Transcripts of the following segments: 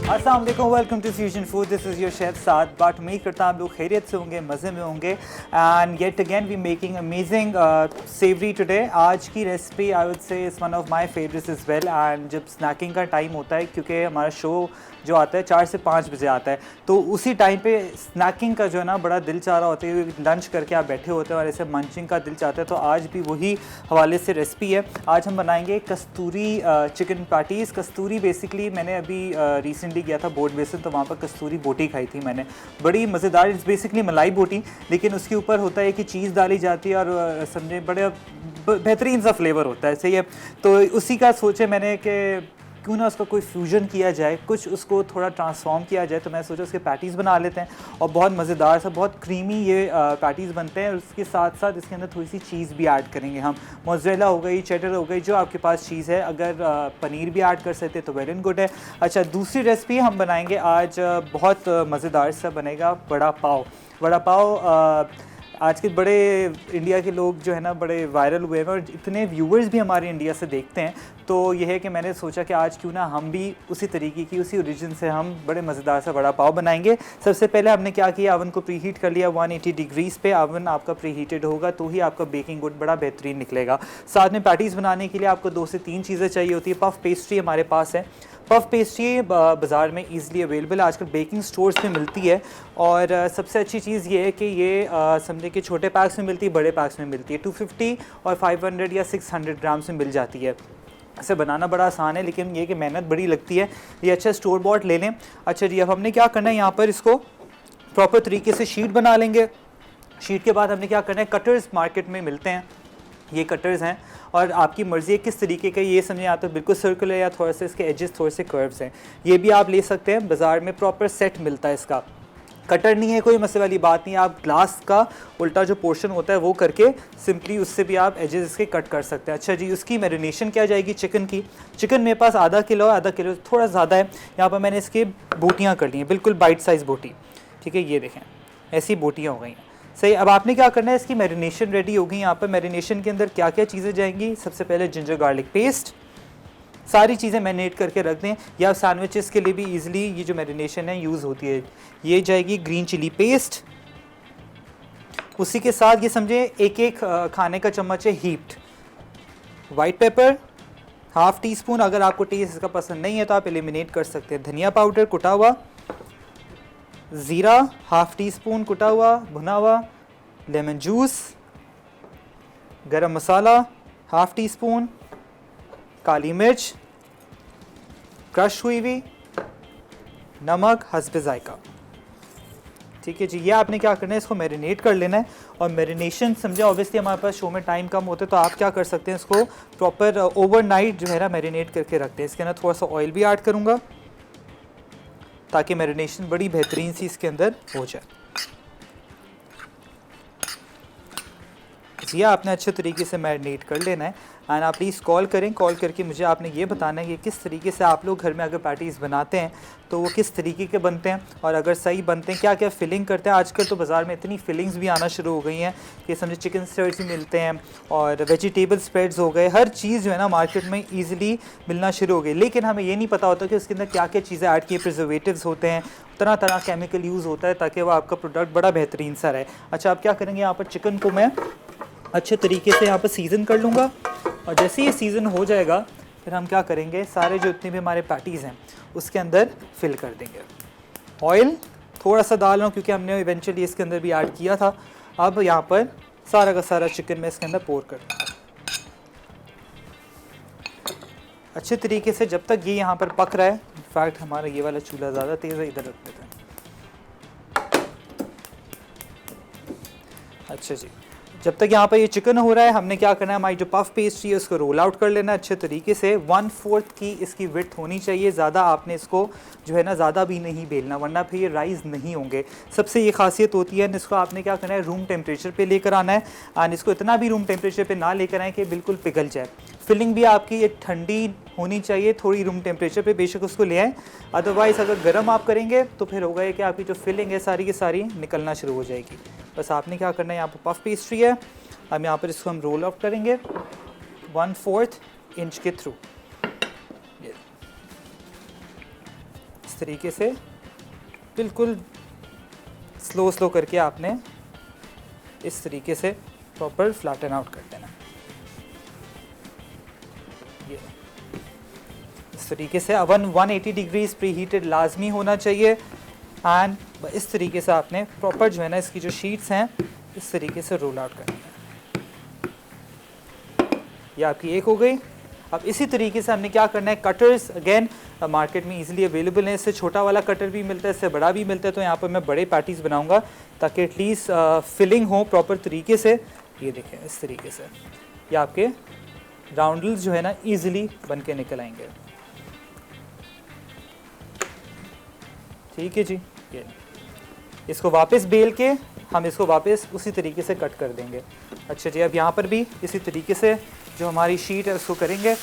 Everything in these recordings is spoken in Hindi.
अस्सलाम वालेकुम, welcome to fusion food. This is your chef Saad. बात उम्मीद करता हूँ आप लोग खैरियत से होंगे, मज़े में होंगे। And yet again we making amazing savoury today. आज की recipe I would say is one of my favourites as well. एंड जब स्नैकिंग का टाइम होता है, क्योंकि हमारा शो जो आता है 4 से 5 बजे आता है, तो उसी टाइम पे स्नैकिंग का जो है ना बड़ा दिल चाह रहा होता है। लंच करके आप बैठे होते हैं और ऐसे मंचिंग का दिल चाहता है, तो आज भी वही हवाले से रेसिपी है। आज हम बनाएंगे कस्तूरी चिकन पैटीज़। कस्तूरी बेसिकली मैंने अभी रिसेंटली गया था बोट बेसन, तो वहाँ पर कस्तूरी बोटी खाई थी मैंने, बड़ी मज़ेदार। इट्स बेसिकली मलाई बोटी, लेकिन उसके ऊपर होता है कि चीज़ डाली जाती है और समझे बड़े बेहतरीन सा फ्लेवर होता है, सही है। तो उसी का सोचे मैंने कि क्यों ना उसका कोई फ्यूजन किया जाए, कुछ उसको थोड़ा ट्रांसफॉर्म किया जाए। तो मैं सोचा उसके पैटीज़ बना लेते हैं और बहुत मज़ेदार सा, बहुत क्रीमी ये पैटीज़ बनते हैं। और उसके साथ साथ इसके अंदर थोड़ी सी चीज़ भी ऐड करेंगे हम। मोज़रेला हो गई, चेडर हो गई, जो आपके पास चीज़ है। अगर पनीर भी ऐड कर सकते तो वेल एंड गुड है। अच्छा, दूसरी रेसिपी हम बनाएंगे आज, बहुत मज़ेदार सा बनेगा वड़ा पाव। वड़ा पाव आज के बड़े इंडिया के लोग जो है ना बड़े वायरल हुए हैं और इतने व्यूवर्स भी हमारे इंडिया से देखते हैं। तो ये है कि मैंने सोचा कि आज क्यों ना हम भी उसी तरीके की, उसी ओरिजिन से हम बड़े मज़ेदार सा वड़ा पाव बनाएंगे। सबसे पहले हमने क्या किया, अवन को प्री हीट कर लिया 180 डिग्रीज़ पे। अवन आपका प्री हीटेड होगा तो ही आपका बेकिंग गुड बड़ा बेहतरीन निकलेगा। साथ में पैटीज़ बनाने के लिए आपको 2 से 3 चीज़ें चाहिए होती है। पफ पेस्ट्री हमारे पास है। पफ पेस्ट्री बाज़ार में ईज़िली अवेलेबल है, आजकल बेकिंग स्टोर्स में मिलती है। और सबसे अच्छी चीज़ ये है कि ये समझे कि छोटे पैक्स में मिलती है, बड़े पैक्स में मिलती है। 250 और 500 या 600 ग्राम्स में मिल जाती है। इसे बनाना बड़ा आसान है, लेकिन ये कि मेहनत बड़ी लगती है। ये अच्छा स्टोर बॉट ले लें। अच्छा जी, अब हमने क्या करना है, यहाँ पर इसको प्रॉपर तरीके से शीट बना लेंगे। शीट के बाद हमने क्या करना है, कटर्स मार्केट में मिलते हैं, ये कटर्स हैं और आपकी मर्ज़ी है किस तरीके का, ये समझे या तो बिल्कुल सर्कुलर या थोड़ा सा इसके एजेस थोड़े से कर्व्स हैं, ये भी आप ले सकते हैं। बाज़ार में प्रॉपर सेट मिलता है इसका। कटर नहीं है, कोई मसले वाली बात नहीं है। आप ग्लास का उल्टा जो पोर्शन होता है वो करके सिंपली उससे भी आप एजेस इसके कट कर सकते हैं। अच्छा जी, उसकी मैरिनेशन क्या जाएगी चिकन की। चिकन मेरे पास आधा किलो है, आधा किलो थोड़ा ज़्यादा है। यहाँ पर मैंने इसकी बोटियाँ कर ली हैं, बिल्कुल बाइट साइज़ बोटी, ठीक है। ये देखें, ऐसी बोटियाँ हो गई हैं, सही। अब आपने क्या करना है, इसकी मैरिनेशन रेडी हो गई। यहाँ पर मैरिनेशन के अंदर क्या क्या चीज़ें जाएंगी, सबसे पहले जिंजर गार्लिक पेस्ट, सारी चीज़ें मैरिनेट करके रख दें, या सैंडविचेस के लिए भी इजीली ये जो मैरिनेशन है यूज़ होती है। ये जाएगी ग्रीन चिली पेस्ट, उसी के साथ ये समझे एक एक खाने का चम्मच है heaped white paper, half tea spoon. अगर आपको टेस्ट इसका पसंद नहीं है तो आप एलिमिनेट कर सकते हैं। धनिया पाउडर कुटा हुआ, ज़ीरा हाफ़ टी स्पून कुटा हुआ भुना हुआ, लेमन जूस, गरम मसाला हाफ़ टी स्पून, काली मिर्च क्रश हुई हुई, नमक हस्ब ज़ायका, ठीक है जी। ये आपने क्या करना है, इसको मैरिनेट कर लेना है। और मैरिनेशन समझे, ऑब्वियसली हमारे पास शो में टाइम कम होता है, तो आप क्या कर सकते हैं, इसको प्रॉपर ओवरनाइट जो है ना मैरिनेट करके रखते हैं। इसके अंदर थोड़ा सा ऑयल भी ऐड करूँगा ताकि मैरिनेशन बड़ी बेहतरीन सी इसके अंदर हो जाए। ये आपने अच्छे तरीके से मैरिनेट कर लेना है। एंड आप प्लीज़ कॉल करें, कॉल करके मुझे आपने ये बताना है कि किस तरीके से आप लोग घर में अगर पैटीज़ बनाते हैं तो वो किस तरीके के बनते हैं, और अगर सही बनते हैं क्या क्या फिलिंग करते हैं। आजकल तो बाज़ार में इतनी फिलिंग्स भी आना शुरू हो गई हैं कि समझे चिकन स्टर्स भी मिलते हैं और वेजिटेबल स्प्रेड्स हो गए, हर चीज़ जो है ना मार्केट में ईजिली मिलना शुरू हो गई। लेकिन हमें ये नहीं पता होता कि उसके अंदर क्या क्या चीज़ें ऐड की, प्रिजर्वेटिव्स होते हैं, तरह तरह केमिकल यूज़ होता है ताकि वो आपका प्रोडक्ट बड़ा बेहतरीन सा रहे। अच्छा, आप क्या करेंगे, यहाँ पर चिकन को मैं अच्छे तरीके से यहाँ पर सीज़न कर लूँगा, और जैसे ही सीज़न हो जाएगा फिर हम क्या करेंगे, सारे जो इतने भी हमारे पैटीज़ हैं उसके अंदर फिल कर देंगे। ऑयल थोड़ा सा डाल रहा हूँ क्योंकि हमने इवेंचुअली इसके अंदर भी ऐड किया था। अब यहाँ पर सारा का सारा चिकन में इसके अंदर पोर कर दूँगा अच्छे तरीके से, जब तक ये यहाँ पर पक रहा है। इनफैक्ट हमारा ये वाला चूल्हा ज़्यादा तेज़ है, इधर रख देते हैं। अच्छा जी, जब तक यहाँ पर ये चिकन हो रहा है, हमने क्या करना है, हमारी जो पफ पेस्ट्री है उसको रोल आउट कर लेना है अच्छे तरीके से। 1/4 की इसकी विड्थ होनी चाहिए, ज़्यादा आपने इसको जो है ना ज़्यादा भी नहीं बेलना, वरना फिर ये राइस नहीं होंगे। सबसे ये खासियत होती है, इसको आपने क्या करना है, रूम टेम्परेचर पे लेकर आना है। और इसको इतना भी रूम टेम्परेचर पे ना लेकर आए कि बिल्कुल पिघल जाए। फिलिंग भी आपकी ये ठंडी होनी चाहिए, थोड़ी रूम टेम्परेचर पे बेशक उसको ले आएँ। अदरवाइज़ अगर गर्म आप करेंगे तो फिर होगा कि आपकी जो फिलिंग है सारी की सारी निकलना शुरू हो जाएगी। बस आपने क्या करना है, यहाँ पर पफ पेस्ट्री है, अब यहाँ पर इसको हम रोल आउट करेंगे 1/4 इंच के थ्रू। इस तरीके से बिल्कुल स्लो करके आपने इस तरीके से प्रॉपर फ्लैटन आउट कर देना। ये इस तरीके से 180 डिग्रीज प्री हीटेड लाजमी होना चाहिए। एंड इस तरीके से आपने प्रॉपर जो है ना इसकी जो शीट्स हैं इस तरीके से रोल आउट करनी है। ये आपकी एक हो गई। अब इसी तरीके से हमने क्या करना है, कटर्स अगेन मार्केट में इजीली अवेलेबल है। इससे छोटा वाला कटर भी मिलता है, इससे बड़ा भी मिलता है। तो यहाँ पर मैं बड़े पैटीज़ बनाऊंगा ताकि एटलीस्ट फिलिंग हो प्रॉपर तरीके से। ये देखें इस तरीके से ये आपके राउंडल्स जो है ना इजीली बन के निकल आएंगे। ठीक है जी। ये इसको वापस बेल के हम इसको वापस उसी तरीके से कट कर देंगे। अच्छा जी, अब यहाँ पर भी इसी तरीके से जो हमारी शीट है उसको करेंगे।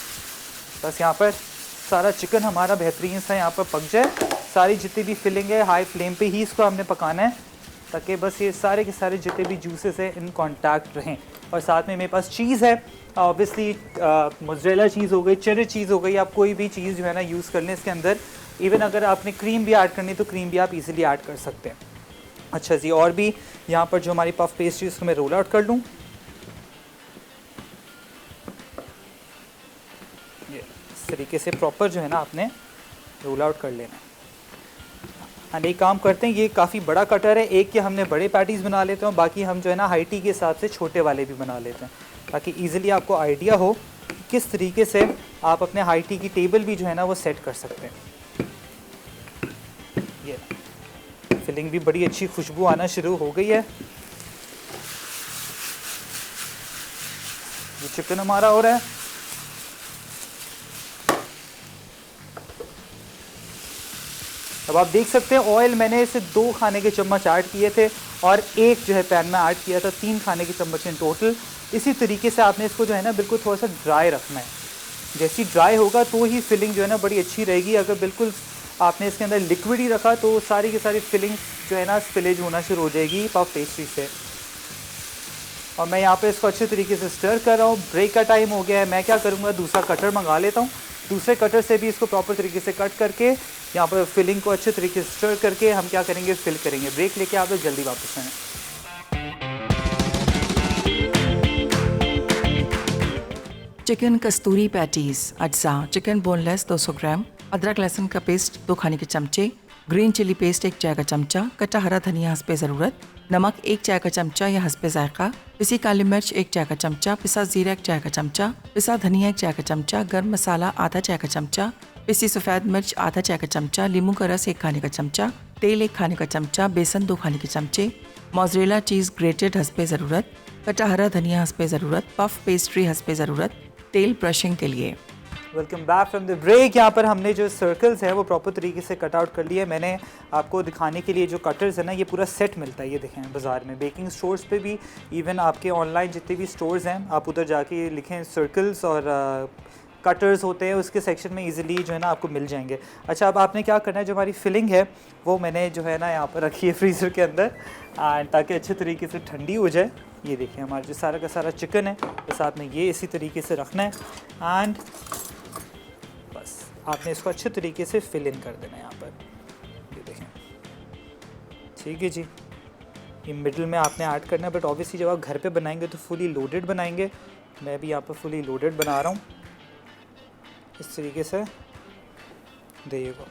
बस यहाँ पर सारा चिकन हमारा बेहतरीन सा यहाँ पर पक जाए। सारी जितनी भी फिलिंग है हाई फ्लेम पे ही इसको हमने पकाना है ताकि बस ये सारे के सारे जितने भी जूसेस हैं इन कांटेक्ट रहें। और साथ में मेरे पास चीज़ है, ऑब्वियसली मोज़रेला चीज़ हो गई, चेडर चीज़ हो गई। आप कोई भी चीज़ जो है ना यूज़ कर लें इसके अंदर। इवन अगर आपने क्रीम भी ऐड करनी तो क्रीम भी आप इजीली ऐड कर सकते हैं। अच्छा जी, और भी यहाँ पर जो हमारी पफ पेस्ट्री उसको मैं रोल आउट कर लूँ। ये इस तरीके से प्रॉपर जो है ना आपने रोल आउट कर लेना। एंड एक काम करते हैं, ये काफ़ी बड़ा कटर है, एक के हमने बड़े पैटीज़ बना लेते हैं, बाकी हम जो है ना हाइटी के हिसाब से छोटे वाले भी बना लेते हैं ताकि ईज़िली आपको आइडिया हो कि किस तरीके से आप अपने हाइटी की टेबल भी जो है ना वो सेट कर सकते हैं। ये फिलिंग भी बड़ी अच्छी खुशबू आना शुरू हो गई है। ये चिकन हमारा हो रहा है। अब आप देख सकते हैं ऑयल मैंने इसे 2 खाने के चम्मच ऐड किए थे और एक जो है पैन में ऐड किया था, 3 खाने के चम्मच इन टोटल। इसी तरीके से आपने इसको जो है ना बिल्कुल थोड़ा सा ड्राई रखना है। जैसी ड्राई होगा तो ही फिलिंग जो है ना बड़ी अच्छी रहेगी। अगर बिल्कुल आपने इसके अंदर लिक्विड ही रखा तो सारी की सारी फिलिंग जो है ना स्पिलेज होना शुरू हो जाएगी पफ पेस्ट्री से। और मैं यहाँ पे इसको अच्छे तरीके से स्टर कर रहा हूँ। ब्रेक का टाइम हो गया है, मैं क्या करूँगा दूसरा कटर मंगा लेता हूँ। दूसरे कटर से भी इसको प्रॉपर तरीके से कट करके यहाँ पर फिलिंग को अच्छे तरीके से स्टर करके हम क्या करेंगे, फिल करेंगे। ब्रेक लेके आप लोग जल्दी वापस आएँ। चिकन कस्तूरी पैटीज़ अज्जा, चिकन बोनलेस 200 ग्राम, अदरक लहसुन का पेस्ट 2 खाने के चमचे, ग्रीन चिली पेस्ट 1 चाय का चमचा, कटा हरा धनिया हस्बे ज़रूरत, नमक 1 चाय का चमचा या हस्बे जायका, पिसी काली मिर्च 1 चाय का चमचा, पिसा जीरा 1 चाय का चमचा, पिसा धनिया 1 चाय का चमचा, गर्म मसाला आधा चाय का चमचा, पिसी सफ़ेद मिर्च आधा चाय का चमचा, नींबू का रस 1 खाने का चमचा, तेल 1 खाने का चमचा, बेसन 2 खाने के चमचे, मोज़रेला चीज़ ग्रेटेड हस्बे ज़रूरत, कटा हरा धनिया हस्बे ज़रूरत, पफ पेस्ट्री हस्बे ज़रूरत, तेल ब्रशिंग के लिए। Welcome back from the break. यहाँ पर हमने जो सर्कल्स हैं वो प्रॉपर तरीके से कट आउट कर लिए। मैंने आपको दिखाने के लिए जो कटर्स है ना ये पूरा सेट मिलता है। ये देखें बाज़ार में बेकिंग स्टोर्स पे भी, इवन आपके ऑनलाइन जितने भी स्टोर्स हैं आप उधर जाके लिखें सर्कल्स और कटर्स होते हैं उसके सेक्शन में इजीली जो है ना आपको मिल जाएंगे। अच्छा, अब आपने क्या करना है, जो हमारी फिलिंग है वो मैंने जो है ना यहाँ पर रखी है फ्रीज़र के अंदर ताकि अच्छे तरीके से ठंडी हो जाए। ये देखिए हमारा जो सारा का सारा चिकन है तो साथ में ये इसी तरीके से रखना है एंड बस आपने इसको अच्छे तरीके से फिल इन कर देना है यहाँ पर। ये देखें, ठीक है जी। ये मिडिल में आपने ऐड करना है, बट ऑब्वियसली जब आप घर पे बनाएंगे तो फुली लोडेड बनाएंगे। मैं भी यहाँ पर फुली लोडेड बना रहा हूँ इस तरीके से। देखिएगा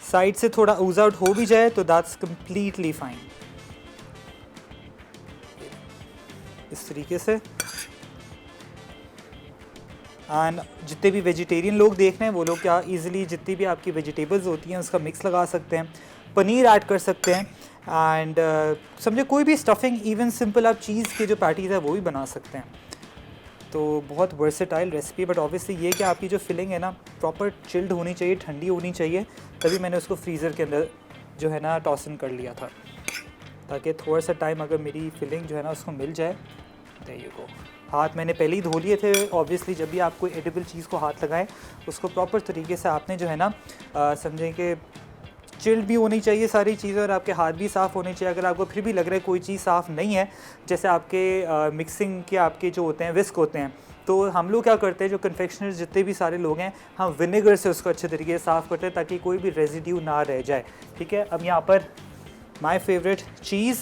साइड से थोड़ा ऊज आउट हो भी जाए तो दैट्स कम्प्लीटली फाइन। इस तरीके से एंड जितने भी वेजिटेरियन लोग देख रहे हैं वो लोग क्या इजीली जितनी भी आपकी वेजिटेबल्स होती हैं उसका मिक्स लगा सकते हैं, पनीर ऐड कर सकते हैं एंड समझे कोई भी स्टफिंग, इवन सिंपल आप चीज़ के जो पैटीज़ है वो भी बना सकते हैं। तो बहुत वर्सेटाइल रेसिपी, बट ऑब्वियसली ये कि आपकी जो फिलिंग है ना प्रॉपर चिल्ड होनी चाहिए, ठंडी होनी चाहिए। तभी मैंने उसको फ्रीज़र के अंदर जो है ना टॉस इन कर लिया था ताकि थोड़ा सा टाइम अगर मेरी फिलिंग जो है ना उसको मिल जाए। There you go. हाथ मैंने पहले ही धो लिए थे। ऑब्वियसली जब भी आप कोई एडिबल चीज़ को हाथ लगाएं उसको प्रॉपर तरीके से आपने जो है ना समझें कि चिल्ड भी होनी चाहिए सारी चीज़ें और आपके हाथ भी साफ़ होने चाहिए। अगर आपको फिर भी लग रहा है कोई चीज़ साफ़ नहीं है, जैसे आपके मिक्सिंग के आपके जो होते हैं विस्क होते हैं, तो हम लोग क्या करते हैं, जो कन्फेक्शनर्स जितने भी सारे लोग हैं, हम विनेगर से उसको अच्छे तरीके से साफ़ करते हैं ताकि कोई भी रेजिड्यू ना रह जाए। ठीक है, अब यहाँ पर माय फेवरेट चीज़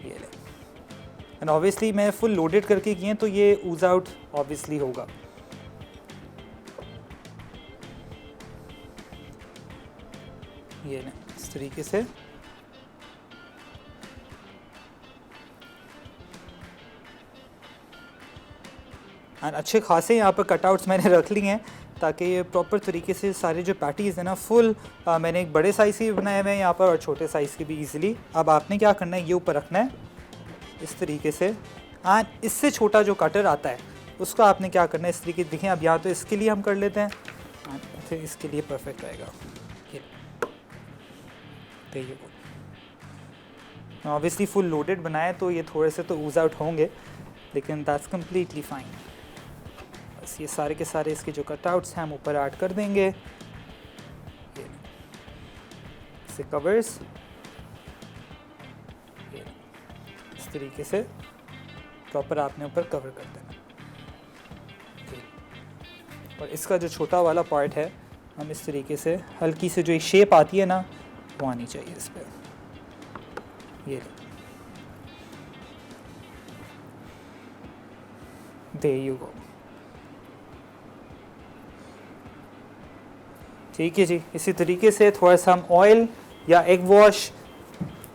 ये ले, एंड ऑब्वियसली मैं फुल लोडेड करके किए हैं तो ये ऊज आउट ऑब्वियसली होगा। ये ना इस तरीके से एंड अच्छे खासे यहाँ पर कटआउट्स मैंने रख लिए हैं ताकि ये प्रॉपर तरीके से सारे जो पैटीज़ हैं ना फुल मैंने एक बड़े साइज़ के भी बनाए हुए हैं यहाँ पर और छोटे साइज़ के भी इजीली। अब आपने क्या करना है, ये ऊपर रखना है इस तरीके से, एंड इससे छोटा जो कटर आता है उसको आपने क्या करना है इस तरीके से। देखें अब यहाँ तो इसके लिए हम कर लेते हैं एंड फिर इसके लिए परफेक्ट रहेगा। ये ऑब्वियसली फुल लोडेड बनाए तो ये थोड़े से तो ऊज आउट होंगे, लेकिन दैट्स कम्प्लीटली फाइन। बस ये सारे के सारे इसके जो कटआउट्स हैं हम ऊपर ऐड कर देंगे। ये इसे कवर्स इस तरीके से प्रॉपर आपने ऊपर कवर कर देना। और इसका जो छोटा वाला पार्ट है हम इस तरीके से हल्की से जो एक शेप आती है ना वो आनी चाहिए इस पर। ये there you go। ठीक है जी, इसी तरीके से थोड़ा सा हम ऑयल या एग वॉश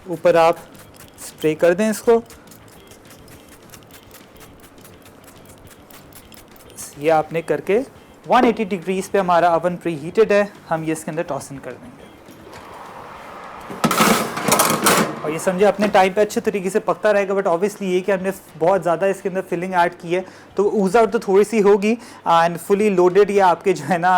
ऊपर आप स्प्रे कर दें इसको। ये आपने करके 180 डिग्रीज पे हमारा अवन प्री हीटेड है, हम ये इसके अंदर टॉस इन कर देंगे और ये समझे अपने टाइम पे अच्छे तरीके से पकता रहेगा। बट ऑब्वियसली ये कि हमने बहुत ज़्यादा इसके अंदर फिलिंग ऐड की है तो ऊज आउट तो थोड़ी सी होगी एंड फुली लोडेड ये आपके जो है ना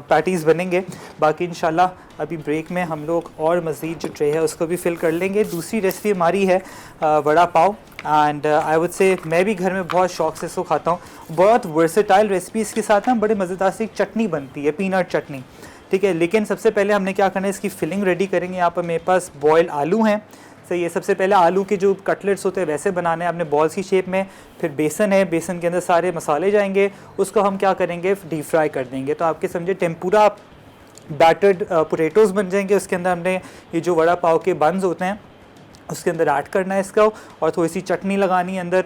पैटीज़ बनेंगे। बाकी इंशाल्लाह अभी ब्रेक में हम लोग और मज़ीद जो ट्रे है उसको भी फिल कर लेंगे। दूसरी रेसिपी हमारी है vada pav and I would से मैं भी घर में बहुत शौक से इसको खाता हूँ। बहुत वर्सेटाइल रेसिपी, इसके साथ ना बड़े मज़ेदार सी चटनी बनती है, पीनट चटनी। ठीक है, लेकिन सबसे पहले हमने क्या करना है, इसकी फिलिंग रेडी करेंगे। यहाँ पर मेरे पास बॉयल आलू हैं। सही है, सबसे पहले आलू के जो कटलेट्स होते हैं वैसे बनाने हैं आपने बॉल्स की शेप में। फिर बेसन है, बेसन के अंदर सारे मसाले जाएंगे, उसको हम क्या करेंगे डीप फ्राई कर देंगे। तो आपके समझे टेम्पुरा बैटर्ड पोटैटोज़ बन जाएंगे। उसके अंदर हमने ये जो वड़ा पाव के बन्स होते हैं उसके अंदर ऐड करना है इसका और थोड़ी सी चटनी लगानी है अंदर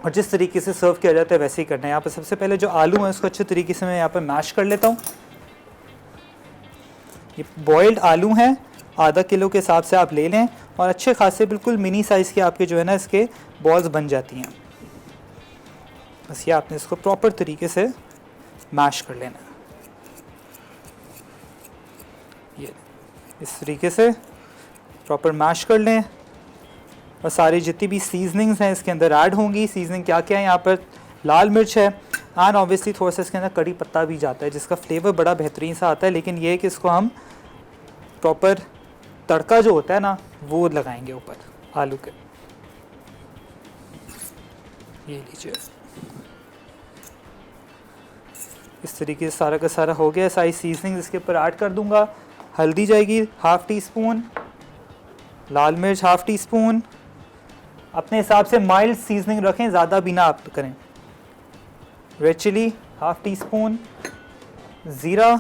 और जिस तरीके से सर्व किया जाता है वैसे ही करना है। यहाँ पर सबसे पहले जो आलू है उसको अच्छे तरीके से मैं यहाँ पर मैश कर लेता हूँ। ये बॉइल्ड आलू हैं, आधा किलो के हिसाब से आप ले लें और अच्छे खासे बिल्कुल मिनी साइज़ के आपके जो है ना इसके बॉल्स बन जाती हैं। बस ये आपने इसको प्रॉपर तरीके से मैश कर लेना है। ये इस तरीके से प्रॉपर मैश कर लें और सारी जितनी भी सीजनिंग्स हैं इसके अंदर ऐड होंगी। सीजनिंग क्या क्या है, यहाँ पर लाल मिर्च है एंड ऑब्वियसली थोड़ा सा इसके अंदर कड़ी पत्ता भी जाता है जिसका फ्लेवर बड़ा बेहतरीन सा आता है। लेकिन ये है कि इसको हम प्रॉपर तड़का जो होता है ना वो लगाएंगे ऊपर आलू के। ये लीजिए, इस तरीके से सारा का सारा हो गया। सारी सीजनिंग इसके ऊपर ऐड कर दूंगा। हल्दी जाएगी हाफ़ टी स्पून, लाल मिर्च हाफ़ टी स्पून, अपने हिसाब से माइल्ड सीजनिंग रखें, ज़्यादा भी ना आप करें। Red chilli half teaspoon, jeera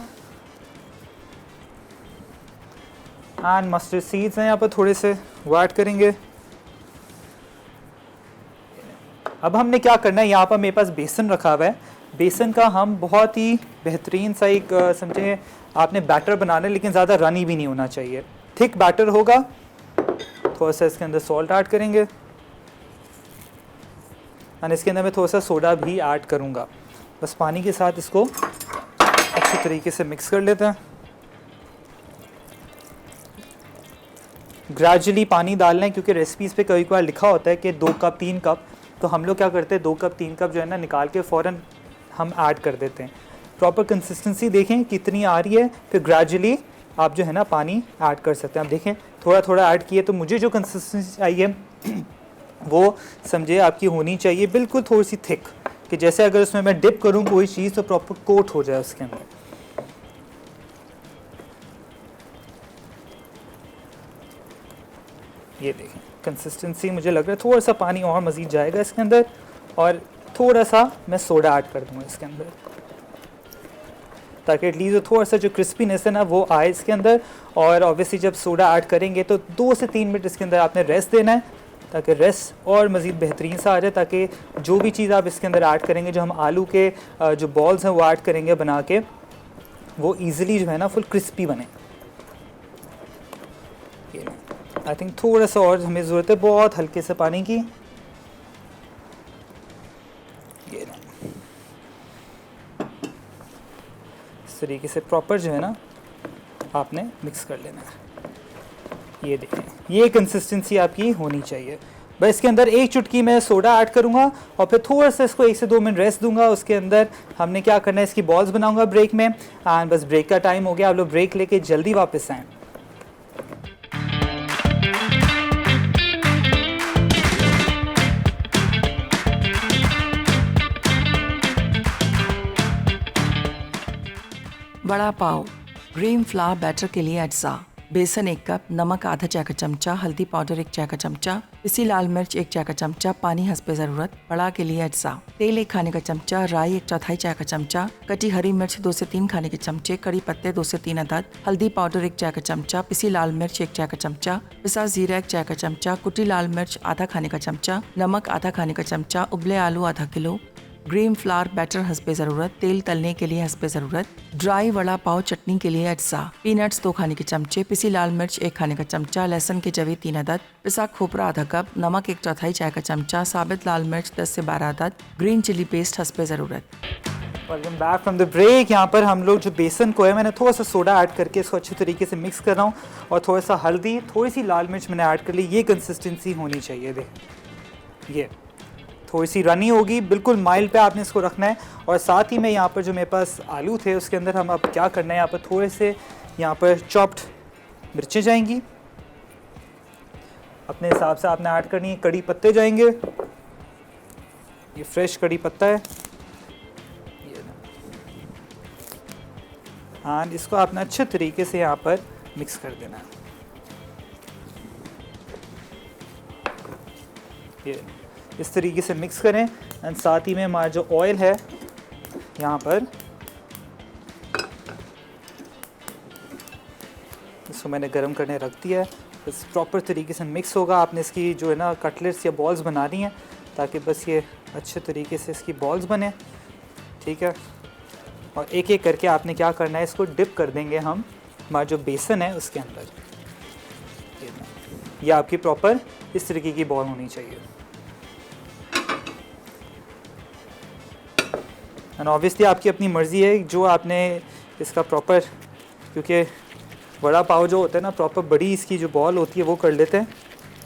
and mustard seeds हैं यहाँ पर थोड़े से वो ऐड करेंगे। अब हमने क्या करना है, यहाँ पर मेरे पास बेसन रखा हुआ है। बेसन का हम बहुत ही बेहतरीन सा एक समझे आपने बैटर बनाना है, लेकिन ज़्यादा रनी भी नहीं होना चाहिए, थिक बैटर होगा। थोड़ा सा इसके अंदर सॉल्ट ऐड करेंगे और इसके अंदर मैं थोड़ा सा सोडा भी ऐड करूँगा। बस पानी के साथ इसको अच्छे तरीके से मिक्स कर लेते हैं। ग्रेजुअली पानी डालना है क्योंकि रेसिपीज़ पे कभी कभार लिखा होता है कि 2 कप 3 कप, तो हम लोग क्या करते हैं 2 कप 3 कप जो है ना निकाल के फ़ौरन हम ऐड कर देते हैं। प्रॉपर कंसिस्टेंसी देखें कितनी आ रही है, फिर ग्रेजुअली आप जो है ना पानी ऐड कर सकते हैं। आप देखें थोड़ा थोड़ा ऐड किए तो मुझे जो कंसिस्टेंसी आई है वो समझे आपकी होनी चाहिए बिल्कुल थोड़ी सी थिक, कि जैसे अगर उसमें मैं डिप करूँ कोई चीज़ तो प्रॉपर कोट हो जाए उसके अंदर। ये देखें कंसिस्टेंसी, मुझे लग रहा है थोड़ा सा पानी और मज़ीद जाएगा इसके अंदर, और थोड़ा सा मैं सोडा ऐड कर दूँगा इसके अंदर, ताकि एटलीस्ट थोड़ा सा जो क्रिस्पीनेस है ना वो आए इसके अंदर। और ऑब्वियसली जब सोडा ऐड करेंगे तो 2 से 3 मिनट इसके अंदर आपने रेस्ट देना है, ताकि रेस्ट और मज़ीद बेहतरीन सा आ जाए, ताकि जो भी चीज़ आप इसके अंदर ऐड करेंगे, जो हम आलू के जो बॉल्स हैं वो ऐड करेंगे बना के, वो ईज़िली जो है ना फुल क्रिस्पी बने। आई थिंक थोड़ा सा और हमें ज़रूरत है, बहुत हल्के से पानी की। ये इस तरीके से प्रॉपर जो है ना आपने मिक्स कर लेना है। ये देखें, ये कंसिस्टेंसी आपकी होनी चाहिए। बस इसके अंदर एक चुटकी मैं सोडा ऐड करूँगा और फिर थोड़ा सा इसको 1 से 2 मिनट रेस्ट दूंगा। उसके अंदर हमने क्या करना है, इसकी बॉल्स बनाऊंगा ब्रेक में। एंड बस ब्रेक का टाइम हो गया, आप लोग ब्रेक लेके जल्दी वापस आएँ। Vada pav. Green flower batter के लिए अज्जा: बेसन 1 कप, नमक आधा चाय का चमचा, हल्दी पाउडर 1 चाय का चमचा, पिसी लाल मिर्च 1 चाय का चमचा, पानी हस्बे ज़रूरत। वड़ा के लिए अज्जा: तेल 1 खाने का चमचा, राई 1/4 चाय का चमचा, कटी हरी मिर्च 2 से 3 खाने के चमचे, कड़ी पत्ते 2 से 3 अदद, हल्दी पाउडर 1 चाय का चमचा, पिसी लाल मिर्च 1 चाय का चमचा, पिसा जीरा 1 चाय का चमचा, कुटी लाल मिर्च आधा खाने का चमचा, नमक आधा खाने का चमचा, उबले आलू आधा किलो, ग्रीन फ्लावर बैटर हस्बे ज़रूरत, तेल तलने के लिए हस्बे ज़रूरत, ड्राई वड़ा पाव चटनी के लिए अज्जा: पीनट्स 2 खाने के चमचे, पिसी लाल मिर्च 1 खाने का चमचा, लहसुन के जवे 3 अदद, पिसा खोपरा आधा कप, नमक 1/4 चाय का चमचा, साबित लाल मिर्च 10 से 12 अदद, ग्रीन चिली पेस्ट हस्बे ज़रूरत। Welcome back from the break. यहाँ पर हम लोग जो बेसन को है, मैंने थोड़ा सा सोडा ऐड करके इसको अच्छे तरीके से मिक्स कर रहा हूँ, और थोड़ा सा हल्दी, थोड़ी सी लाल मिर्च मैंने ऐड कर ली। ये कंसिस्टेंसी होनी चाहिए। देखें, ये थोड़ी सी रनी होगी, बिल्कुल माइल्ड पे आपने इसको रखना है। और साथ ही में यहाँ पर जो मेरे पास आलू थे उसके अंदर हम अब क्या करना है, यहाँ पर थोड़े से यहाँ पर चॉप्ड मिर्चें जाएंगी, अपने हिसाब से आपने ऐड करनी है। कड़ी पत्ते जाएंगे, ये फ्रेश कड़ी पत्ता है, एंड इसको आपने अच्छे तरीके से यहाँ पर मिक्स कर देना है। ये इस तरीके से मिक्स करें। एंड साथ ही में हमारा जो ऑयल है यहाँ पर, इसको मैंने गर्म करने रख दिया है। बस प्रॉपर तरीके से मिक्स होगा। आपने इसकी जो है ना कटलेट्स या बॉल्स बनानी है, ताकि बस ये अच्छे तरीके से इसकी बॉल्स बने, ठीक है। और एक एक करके आपने क्या करना है, इसको डिप कर देंगे हम हमारा जो बेसन है उसके अंदर। ये आपकी प्रॉपर इस तरीके की बॉल होनी चाहिए। एंड ऑब्वियसली आपकी अपनी मर्ज़ी है जो आपने इसका प्रॉपर, क्योंकि वड़ा पाव जो होता है ना प्रॉपर बड़ी इसकी जो बॉल होती है वो कर लेते हैं,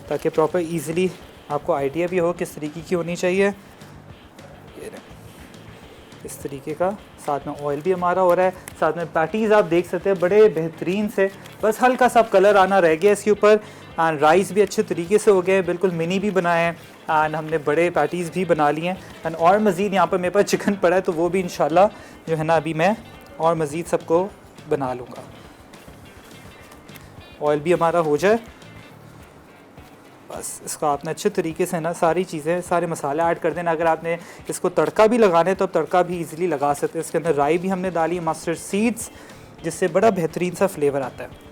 ताकि प्रॉपर इजीली आपको आइडिया भी हो किस तरीके की होनी चाहिए। ये इस तरीके का, साथ में ऑयल भी हमारा हो रहा है, साथ में पैटीज़ आप देख सकते हैं बड़े बेहतरीन से, बस हल्का सा कलर आना रह गया इसके ऊपर। एंड राइस भी अच्छे तरीके से हो गए, बिल्कुल मिनी भी बनाए हैं, एंड हमने बड़े पैटीज़ भी बना लिए हैं। एंड और मज़ीद यहाँ पर मेरे पास चिकन पड़ा है, तो वो भी इंशाल्लाह जो है ना अभी मैं और मज़ीद सबको बना लूँगा। ऑयल भी हमारा हो जाए, बस इसको आपने अच्छे तरीके से ना सारी चीज़ें, सारे मसाले ऐड कर देना। अगर आपने इसको तड़का भी लगाना है तो तड़का भी इजीली लगा सकते हैं। इसके अंदर राई भी हमने डाली, मस्टर्ड सीड्स, जिससे बड़ा बेहतरीन सा फ्लेवर आता है।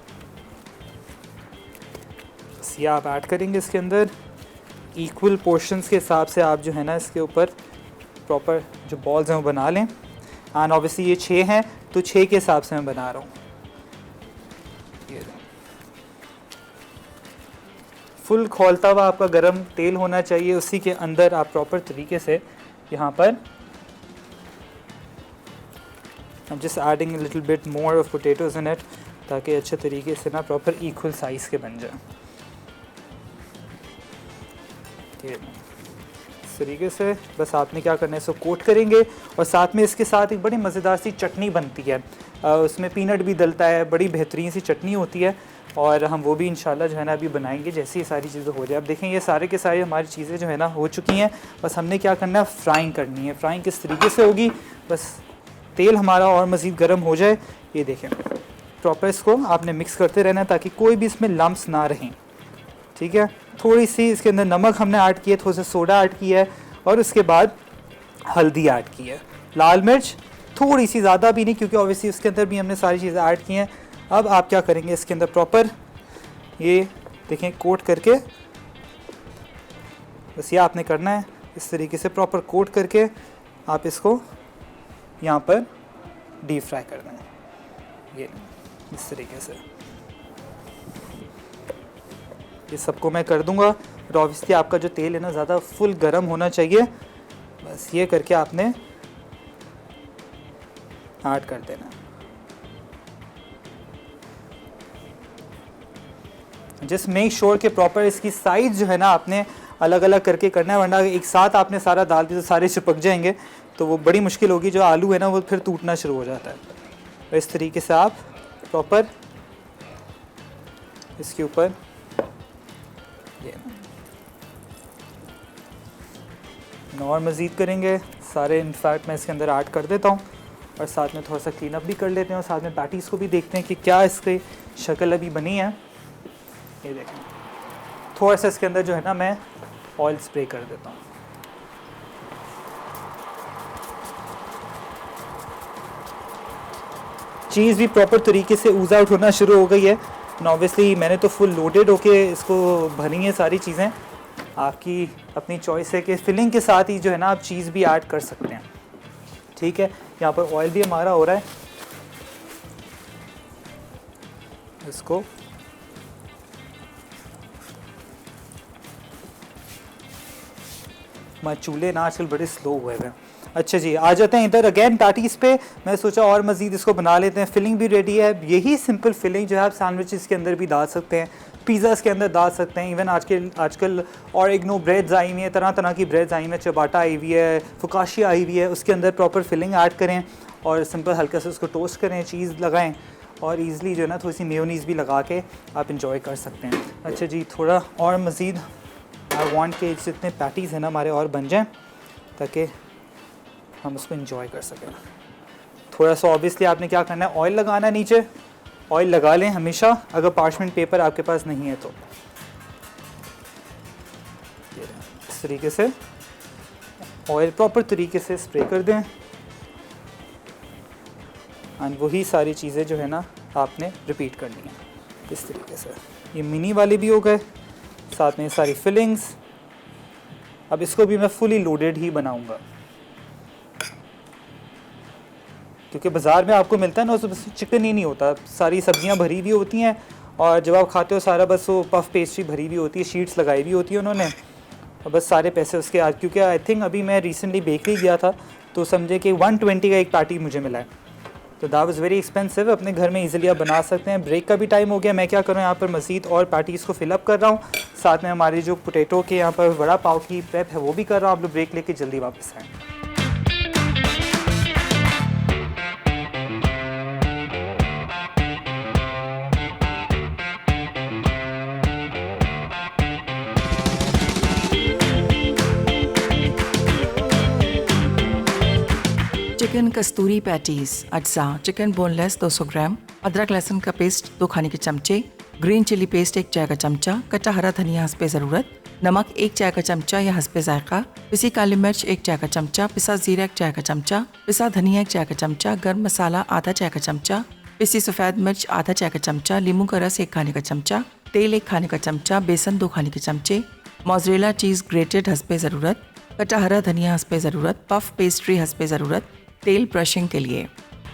बस ये आप ऐड करेंगे इसके अंदर इक्वल पोर्शंस के हिसाब से। आप जो है ना इसके ऊपर प्रॉपर जो बॉल्स हैं वो बना लें। एंड ऑब्वियसली ये 6 हैं तो 6 के हिसाब से मैं बना रहा हूँ। फुल खौलता हुआ आपका गरम तेल होना चाहिए, उसी के अंदर आप प्रॉपर तरीके से यहाँ पर I'm just adding a little bit more of potatoes in it, ताकि अच्छे तरीके से ना प्रॉपर इक्वल साइज़ के बन जाए। इस तरीके से बस आपने क्या करना है, इसको कोट करेंगे। और साथ में इसके साथ एक बड़ी मज़ेदार सी चटनी बनती है, उसमें पीनट भी डलता है, बड़ी बेहतरीन सी चटनी होती है, और हम वो भी इंशाल्लाह जो है ना अभी बनाएंगे जैसे ये सारी चीज़ें हो जाए। अब देखें ये सारे के सारे हमारी चीज़ें जो है ना हो चुकी हैं, बस हमने क्या करना है, फ्राइंग करनी है। फ्राइंग किस तरीके से होगी, बस तेल हमारा और मज़ीद गर्म हो जाए। ये देखें प्रॉपर इसको आपने मिक्स करते रहना है ताकि कोई भी इसमें लम्स ना रहें। ठीक है। थोड़ी सी इसके अंदर नमक हमने ऐड किया, थोड़ा सा सोडा ऐड किया है और उसके बाद हल्दी ऐड की है, लाल मिर्च थोड़ी सी, ज़्यादा भी नहीं क्योंकि ऑब्वियसली उसके अंदर भी हमने सारी चीज़ें ऐड की हैं। अब आप क्या करेंगे, इसके अंदर प्रॉपर ये देखें कोट करके, बस ये आपने करना है इस तरीके से प्रॉपर कोट करके आप इसको यहाँ पर डीप फ्राई करना है, ये इस तरीके से। ये सबको मैं कर दूंगा और ऑब्वियसली आपका जो तेल है ना ज़्यादा फुल गर्म होना चाहिए, बस ये करके आपने ऐड कर देना। जस्ट मेक श्योर कि प्रॉपर इसकी साइज जो है ना आपने अलग अलग करके करना है, वरना एक साथ आपने सारा डाल दिया तो सारे चिपक जाएंगे तो वो बड़ी मुश्किल होगी, जो आलू है ना वो फिर टूटना शुरू हो जाता है। तो इस तरीके से आप प्रॉपर इसके ऊपर और मज़ीद करेंगे सारे, इनफैक्ट मैं इसके अंदर ऐड कर देता हूँ और साथ में थोड़ा सा क्लीन अप भी कर लेते हैं और साथ में पैटीज़ को भी देखते हैं कि क्या इसकी शक्ल अभी बनी है। ये देखें, थोड़ा सा इसके अंदर जो है ना मैं ऑयल स्प्रे कर देता हूँ। चीज़ भी प्रॉपर तरीके से ऊज़ आउट होना शुरू हो गई है। ऑब्वियसली मैंने तो फुल लोडेड होके इसको भरी है सारी चीज़ें, आपकी अपनी चॉइस है कि फिलिंग के साथ ही जो है ना आप चीज़ भी ऐड कर सकते हैं। ठीक है, यहाँ पर ऑयल भी हमारा हो रहा है, इसको हमारे चूल्हे ना आजकल बड़े स्लो हुए हैं। अच्छा जी, आ जाते हैं इधर अगेन पैटीज़ पे। मैं सोचा और मज़ीद इसको बना लेते हैं। फिलिंग भी रेडी है, यही सिंपल फिलिंग जो है आप सैंडविचेस के अंदर भी डाल सकते हैं, पिज़्ज़ास के अंदर डाल सकते हैं। इवन आजकल और इग्नो ब्रेड्स आई हुई है, तरह तरह की ब्रेड्स आई हुई है, चबाटा आई हुई है, फुकाशिया आई हुई है, उसके अंदर प्रॉपर फिलिंग ऐड करें और सिंपल हल्का से उसको टोस्ट करें, चीज़ लगाएं और ईज़िली जो है ना थोड़ी सी मेयोनीज़ भी लगा के आप इंजॉय कर सकते हैं। अच्छा जी, थोड़ा और मज़ीद आई वांट के जितने पैटीज़ हैं ना हमारे और बन जाएँ ताकि हम उसको इंजॉय कर सकें। थोड़ा सा ऑब्वियसली आपने क्या करना है, ऑयल लगाना है, नीचे ऑयल लगा लें हमेशा, अगर पार्चमेंट पेपर आपके पास नहीं है तो इस तरीके से ऑयल प्रॉपर तरीके से स्प्रे कर दें एंड वही सारी चीज़ें जो है ना आपने रिपीट करनी है इस तरीके से। ये मिनी वाले भी हो गए, साथ में सारी फिलिंग्स। अब इसको भी मैं फुली लोडेड ही बनाऊंगा क्योंकि बाज़ार में आपको मिलता है ना उसमें बस चिकन ही नहीं होता, सारी सब्जियां भरी हुई होती हैं और जब आप खाते हो सारा बस वो पफ पेस्ट्री भरी हुई होती है, शीट्स लगाई हुई होती है उन्होंने और बस सारे पैसे उसके आज। क्योंकि आई थिंक अभी मैं रिसेंटली बेकरी गया था तो समझे कि 120 का एक पैटी मुझे मिला है, तो दैट वाज वेरी एक्सपेंसिव। अपने घर में इजीली आप बना सकते हैं। ब्रेक का भी टाइम हो गया, मैं क्या करूँ यहाँ पर मज़ीद और पैटीज़ को फिलअप कर रहा हूँ, साथ में हमारी जो पोटैटो के यहाँ पर वड़ा पाव की प्रेप है वो भी कर रहा हूँ। आप लोग ब्रेक लेके जल्दी वापस आएँ। चिकन कस्तूरी पैटीज़ अज्जा, चिकन बोनलेस 200 ग्राम, अदरक लहसुन का पेस्ट 2 खाने के चमचे, ग्रीन चिली पेस्ट 1 चाय का चमचा, कटा हरा धनिया हस्बे ज़रूरत, नमक 1 चाय का चमचा या हस्बे जायका, पिसी काली मिर्च 1 चाय का चमचा, पिसा जीरा 1 चाय का चमचा, पिसा धनिया 1 चाय का चमचा, गर्म मसाला आधा चाय का चमचा, पिसी सफ़ेद मिर्च आधा चाय का चमचा, नींबू का रस 1 खाने का चमचा, तेल 1 खाने का चमचा, बेसन 2 खाने के चमचे, मोज़रेला चीज़ ग्रेटेड हस्बे ज़रूरत, कटा हरा धनिया हस्बे ज़रूरत, पफ पेस्ट्री हस्बे ज़रूरत, तेल ब्रशिंग के लिए।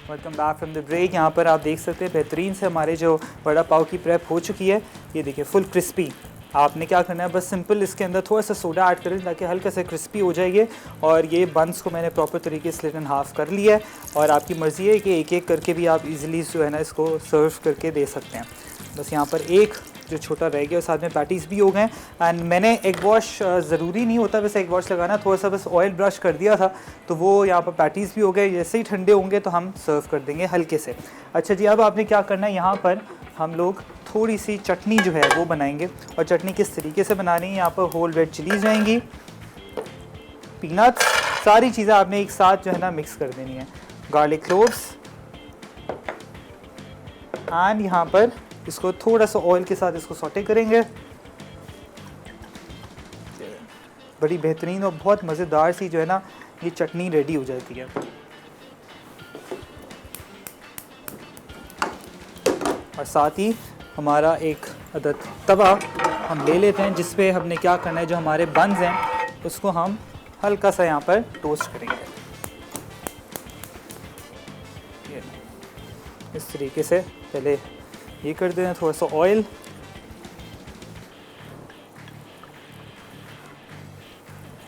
Welcome back from the break. यहाँ पर आप देख सकते हैं बेहतरीन से हमारे जो वड़ा पाव की प्रेप हो चुकी है। ये देखिए फुल क्रिस्पी। आपने क्या करना है, बस सिंपल इसके अंदर थोड़ा सा सोडा ऐड करें ताकि हल्का से क्रिस्पी हो जाएगी। और ये बंस को मैंने प्रॉपर तरीके से स्लिट एंड हाफ कर लिया है और आपकी मर्ज़ी है कि एक एक करके भी आप इजीली जो है ना इसको सर्व करके दे सकते हैं। बस यहाँ पर एक जो छोटा रह गया और साथ में पैटीज़ भी हो गए। एंड मैंने एग वॉश ज़रूरी नहीं होता वैसे एग वॉश लगाना, थोड़ा सा बस ऑयल ब्रश कर दिया था तो वो यहाँ पर पैटीज़ भी हो गए। जैसे ही ठंडे होंगे तो हम सर्व कर देंगे हल्के से। अच्छा जी, अब आपने क्या करना है, यहाँ पर हम लोग थोड़ी सी चटनी जो है वो बनाएंगे। और चटनी किस तरीके से बनानी है, यहाँ पर होल रेड चिलीज़ जाएंगी, पीनट्स, सारी चीज़ें आपने एक साथ जो है ना मिक्स कर देनी है, गार्लिक क्लोव्स एंड यहाँ पर इसको थोड़ा सा ऑयल के साथ इसको सौटे करेंगे। बड़ी बेहतरीन और बहुत मज़ेदार सी जो है ना ये चटनी रेडी हो जाती है। और साथ ही हमारा एक अदद तवा हम ले लेते हैं, जिस पे हमने क्या करना है, जो हमारे बंस हैं उसको हम हल्का सा यहाँ पर टोस्ट करेंगे। ये इस तरीके से पहले ये कर दें, थोड़ा सा ऑयल,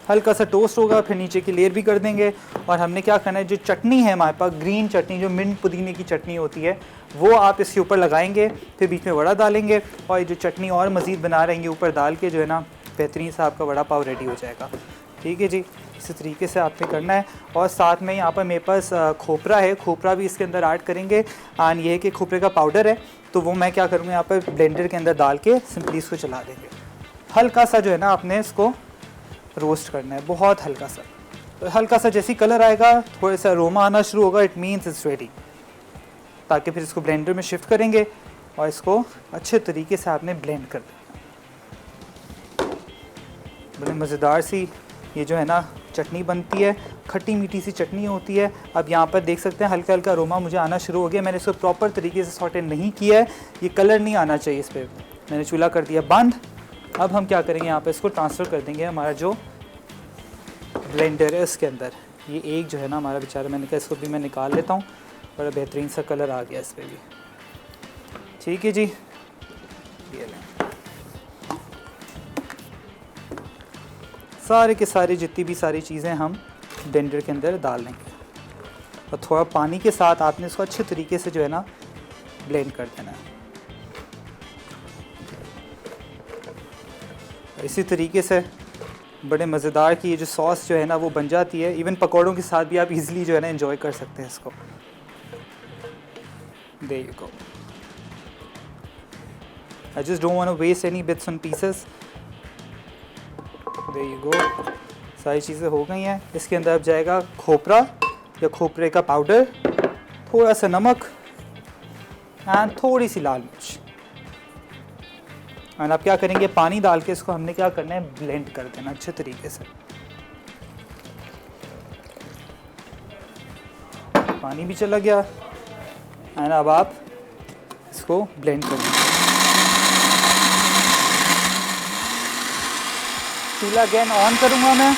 हल्का सा टोस्ट होगा, फिर नीचे की लेयर भी कर देंगे। और हमने क्या करना है, जो चटनी है हमारे पास ग्रीन चटनी, जो मिंट पुदीने की चटनी होती है, वो आप इसके ऊपर लगाएंगे, फिर बीच में वड़ा डालेंगे और ये जो चटनी और मज़ीद बना रहेंगे ऊपर डाल के जो है ना बेहतरीन सा आपका वड़ा पाव रेडी हो जाएगा। ठीक है जी, इसी तरीके से आपने करना है। और साथ में यहाँ पर मेरे पास खोपरा है, खोपरा भी इसके अंदर ऐड करेंगे। एंड ये है कि खोपरे का पाउडर है, तो वो मैं क्या करूँगा यहाँ पर ब्लेंडर के अंदर डाल के सिंपली इसको चला देंगे। हल्का सा जो है ना आपने इसको रोस्ट करना है, बहुत हल्का सा। तो हल्का सा जैसी कलर आएगा, थोड़ा सा अरोमा आना शुरू होगा, इट मीन्स इट्स रेडी। ताकि फिर इसको ब्लेंडर में शिफ्ट करेंगे और इसको अच्छे तरीके से आपने ब्लेंड कर देना। बड़ी मज़ेदार सी ये जो है ना चटनी बनती है, खट्टी मीठी सी चटनी होती है। अब यहाँ पर देख सकते हैं हल्का हल्का अरोमा मुझे आना शुरू हो गया। मैंने इसको प्रॉपर तरीके से सॉटे नहीं किया है, ये कलर नहीं आना चाहिए इस पर। मैंने चूल्हा कर दिया बंद। अब हम क्या करेंगे, यहाँ पे इसको ट्रांसफ़र कर देंगे हमारा जो ब्लेंडर है उसके अंदर। ये एक जो है ना हमारा बेचारा, मैंने कहा इसको भी मैं निकाल लेता हूँ, बड़ा बेहतरीन सा कलर आ गया इस पर भी। ठीक है जी, ये लें सारे के सारे जितनी भी सारी चीज़ें हम ब्लेंडर के अंदर डाल लेंगे और थोड़ा पानी के साथ आपने इसको अच्छे तरीके से जो है ना ब्लेंड कर देना है। इसी तरीके से बड़े मज़ेदार की ये जो सॉस जो है ना वो बन जाती है। इवन पकौड़ों के साथ भी आप इजीली जो है ना एंजॉय कर सकते हैं इसको। There you go. I just don't want to waste any bits and pieces. There you go. सारी चीज़ें हो गई हैं। इसके अंदर अब जाएगा खोपरा या खोपरे का पाउडर, थोड़ा सा नमक एंड थोड़ी सी लाल मिर्च। एंड आप क्या करेंगे, पानी डाल के इसको हमने क्या करना है, ब्लेंड कर देना अच्छे तरीके से। पानी भी चला गया एंड अब आप इसको ब्लेंड कर देंगे। चूल्हा अगेन ऑन करूँगा मैं।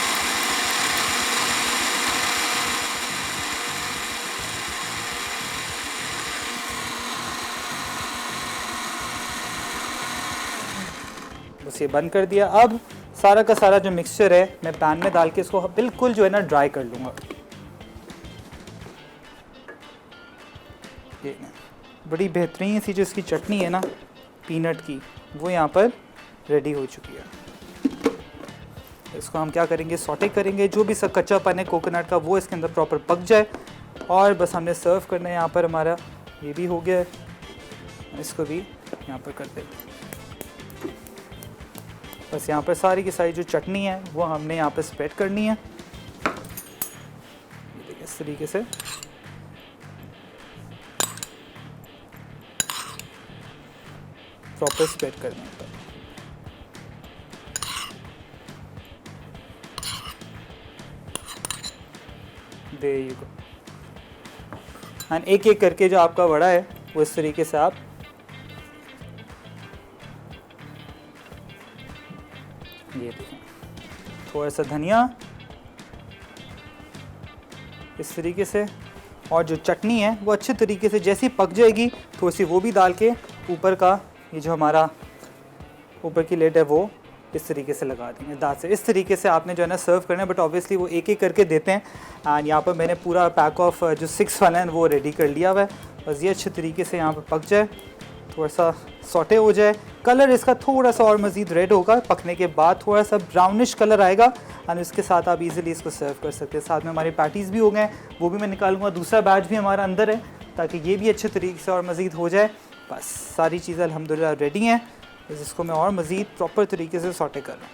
बस ये बंद कर दिया। अब सारा का सारा जो मिक्सचर है मैं पैन में डाल के इसको बिल्कुल जो है ना ड्राई कर लूँगा। ये बड़ी बेहतरीन सी जो इसकी चटनी है ना पीनट की, वो यहाँ पर रेडी हो चुकी है। इसको हम क्या करेंगे, सॉटे करेंगे। जो भी सब कच्चापन है कोकोनट का वो इसके अंदर प्रॉपर पक जाए और बस हमने सर्व करना है। यहाँ पर हमारा ये भी हो गया है, इसको भी यहाँ पर कर देते हैं। बस यहाँ पर सारी की सारी जो चटनी है वो हमने यहाँ पर स्प्रेड करनी है इस तरीके से। प्रॉपर स्प्रेड करना है। There you go. एंड एक एक करके जो आपका वड़ा है वो इस तरीके से आप ये देखें, थोड़ा सा धनिया इस तरीके से, और जो चटनी है वो अच्छे तरीके से जैसी पक जाएगी थोड़ी सी वो भी डाल के ऊपर का ये जो हमारा ऊपर की लेड है वो इस तरीके से लगा देंगे दांत से। इस तरीके से आपने जो है ना सर्व करना है, बट ऑब्वियसली वो एक एक करके देते हैं। एंड यहाँ पर मैंने पूरा पैक ऑफ जो 6 वाला है वो रेडी कर लिया हुआ है। बस ये अच्छे तरीके से यहाँ पर पक जाए, थोड़ा सा सॉटे हो जाए, कलर इसका थोड़ा सा और मज़ीद रेड होगा, पकने के बाद थोड़ा सा ब्राउनिश कलर आएगा एंड इसके साथ आप इजीली इसको सर्व कर सकते हैं। साथ में हमारे पैटीज़ भी हो गए, वो भी मैं निकालूंगा। दूसरा बैच भी हमारा अंदर है ताकि ये भी अच्छे तरीके से और मज़ीद हो जाए। बस सारी चीज़ें अल्हम्दुलिल्लाह रेडी हैं। बस इसको मैं और मज़ीद प्रॉपर तरीके से सॉटे कर रहा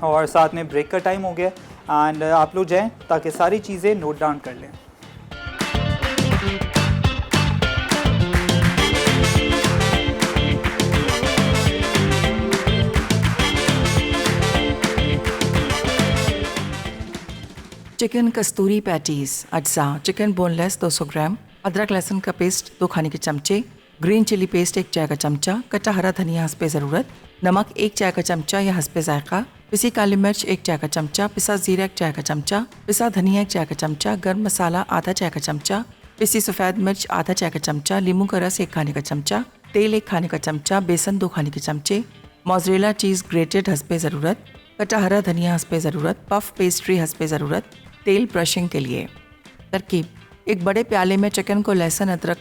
हूँ। और साथ में ब्रेक का टाइम हो गया एंड आप लोग जाएँ ताकि सारी चीज़ें नोट डाउन कर लें। चिकन कस्तूरी पैटीज़ अज्जा, चिकन बोनलेस 200 ग्राम, अदरक लहसुन का पेस्ट 2 खाने के चमचे, ग्रीन चिली पेस्ट 1 चाय का चमचा, कटा हरा धनिया हस्बे ज़रूरत, नमक 1 चाय का चमचा या हस्बे जायका, पिसी काली मिर्च 1 चाय का चमचा, पिसा जीरा 1 चाय का चमचा, पिसा धनिया 1 चाय का चमचा, गर्म मसाला आधा चाय का चमचा, पिसी सफ़ेद मिर्च आधा चाय का चमचा, नींबू का रस 1 खाने का चमचा, तेल 1 खाने का चमचा, बेसन 2 खाने के चमचे, मोज़रेला चीज़ ग्रेटेड हस्बे ज़रूरत, कटा हरा धनिया हस्बे ज़रूरत, पफ पेस्ट्री हस्बे ज़रूरत, तेल ब्रशिंग के लिए। तरकीब: एक बड़े प्याले में चिकन को लहसुन अदरक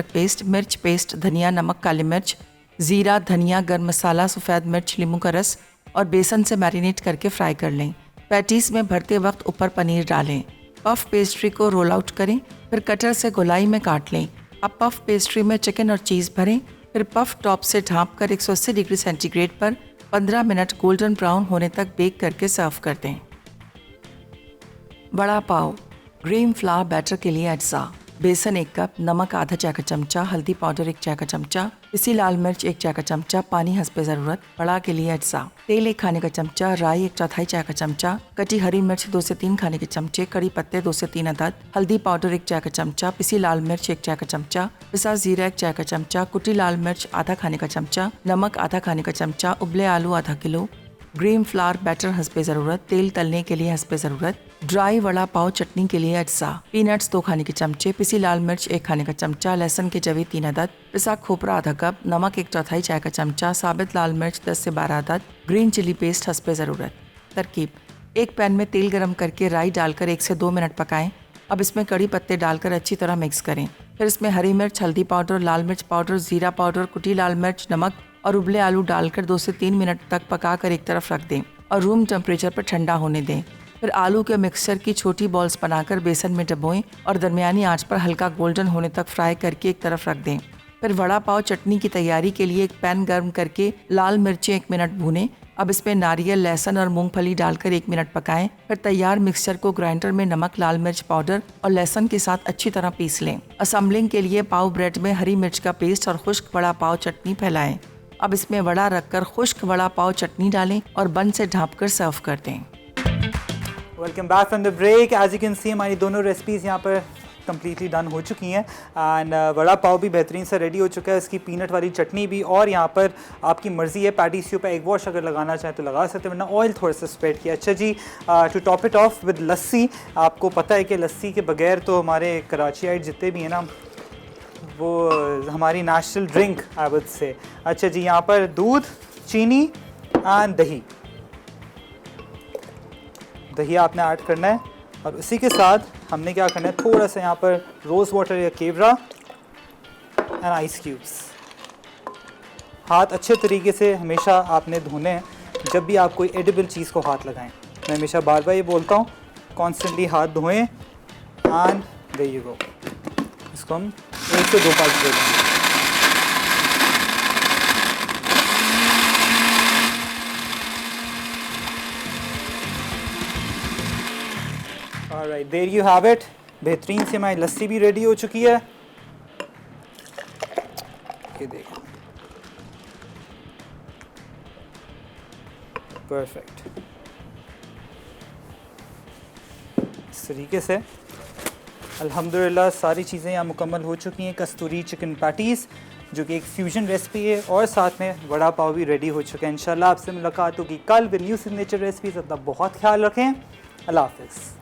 पेस्ट, मिर्च पेस्ट, धनिया, नमक, काली मिर्च, ज़ीरा, धनिया, गर्म मसाला, सफ़ेद मिर्च, नींबू का रस और बेसन से मैरिनेट करके फ्राई कर लें। पैटीज़ में भरते वक्त ऊपर पनीर डालें। पफ पेस्ट्री को रोल आउट करें, फिर कटर से गोलाई में काट लें। अब पफ पेस्ट्री में चिकन और चीज़ भरें, फिर पफ टॉप से ढाँप कर 180 डिग्री सेंटीग्रेड पर 15 मिनट गोल्डन ब्राउन होने तक बेक करके सर्व कर दें। Vada pav green flower batter के लिए अज्जा: बेसन 1 कप, नमक आधा चाय का चमचा, हल्दी पाउडर 1 चाय का चमचा, पिसी लाल मिर्च 1 चाय का चमचा, पानी हस्बे ज़रूरत। वड़ा के लिए अज्जा: तेल 1 खाने का चमचा, राई 1/4 चाय का चमचा, कटी हरी मिर्च 2 से 3 खाने के चमचे, कड़ी पत्ते 2 से 3 अदद, हल्दी पाउडर 1 चाय का चमचा, पिसी लाल मिर्च 1 चाय का चमचा, पिसा जीरा 1 चाय का चमचा, कुटी लाल मिर्च आधा खाने का चमचा, नमक आधा खाने का चमचा, उबले आलू आधा किलो, ग्रीन फ्लावर बैटर हस्बे ज़रूरत, तेल तलने के लिए हस्बे ज़रूरत। ड्राई वड़ा पाव चटनी के लिए अज्जा: पीनट्स 2 खाने के चमचे, पिसी लाल मिर्च 1 खाने का चमचा, लहसुन के जवे 3 अदद, पिसा खोपरा आधा कप, नमक 1/4 चाय का चमचा, साबित लाल मिर्च 10 से 12 अदद, ग्रीन चिली पेस्ट हस्बे ज़रूरत। तरकीब: एक पैन में तेल गरम करके राई डालकर 1 से 2 मिनट पकाएं। अब इसमें कड़ी पत्ते डालकर अच्छी तरह मिक्स करें। फिर इसमें हरी मिर्च, हल्दी पाउडर, लाल मिर्च पाउडर, ज़ीरा पाउडर, कुटी लाल मिर्च, नमक और उबले आलू डालकर 2 से 3 मिनट तक पकाकर एक तरफ रख दें और रूम टेम्परेचर पर ठंडा होने दें। फिर आलू के मिक्सचर की छोटी बॉल्स बनाकर बेसन में डुबोएं और दरमियानी आंच पर हल्का गोल्डन होने तक फ्राई करके एक तरफ रख दें। फिर वड़ा पाव चटनी की तैयारी के लिए एक पैन गर्म करके लाल मिर्चें 1 मिनट भूनें। अब इसमें नारियल, लहसुन और मूंगफली डालकर 1 मिनट पकाएं। फिर तैयार मिक्सचर को ग्राइंडर में नमक, लाल मिर्च पाउडर और लहसुन के साथ अच्छी तरह पीस लें। असेंबलिंग के लिए पाव ब्रेड में हरी मिर्च का पेस्ट और खुश्क वड़ा पाव चटनी फैलाएं। अब इसमें वड़ा रखकर खुश्क वड़ा पाव चटनी डालें और बन से ढाँपकर सर्व कर दें। Welcome back from the break. As you can see हमारी दोनों रेसिपीज़ यहाँ पर कम्प्लीटली डन हो चुकी हैं एंड वड़ा पाव भी बेहतरीन से रेडी हो चुका है, इसकी पीनट वाली चटनी भी। और यहाँ पर आपकी मर्ज़ी है, पैटीज़ के ऊपर एग वॉश अगर लगाना चाहें तो लगा सकते हैं, वरना ऑयल थोड़ा सा स्प्रेड किया। अच्छा जी, to top it off with lassi. आपको पता है कि लस्सी के बगैर तो हमारे कराचीआइट जितने भी हैं ना, वो हमारी नेशनल ड्रिंक आई वुड से। अच्छा जी, यहाँ पर दूध, चीनी एंड दही आपने ऐड करना है और उसी के साथ हमने क्या करना है, थोड़ा सा यहाँ पर रोज़ वाटर या केवड़ा एंड आइस क्यूब्स। हाथ अच्छे तरीके से हमेशा आपने धोने हैं जब भी आप कोई एडिबल चीज़ को हाथ लगाएं। मैं हमेशा बार बार ये बोलता हूँ, कॉन्स्टेंटली हाथ धोएं एंड देयर यू गो। इसको हम 1 से 2 पार्ट दे देंगे। Alright, there you have it. बेहतरीन से हमारी लस्सी भी रेडी हो चुकी है। ये देखो, परफेक्ट। इस तरीके से अल्हम्दुलिल्लाह सारी चीज़ें यहाँ मुकम्मल हो चुकी हैं। कस्तूरी चिकन पैटीज़ जो कि एक फ्यूजन रेसिपी है और साथ में वड़ा पाव भी रेडी हो चुका है। इंशाल्लाह आपसे मुलाकात होगी कल विद न्यू सिग्नेचर रेसिपीज़। अपना बहुत ख्याल रखें। अल्लाह हाफ़िज़।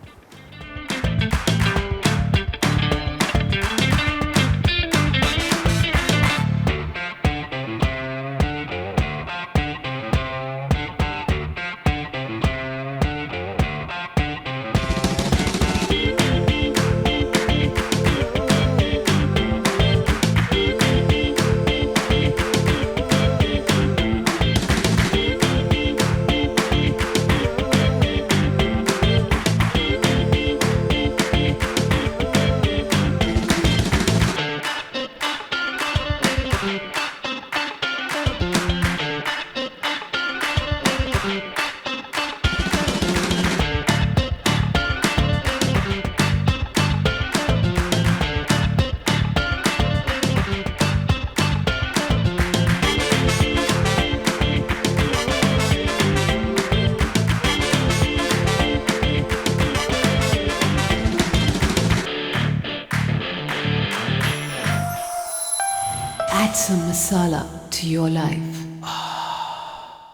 Add some masala to your life.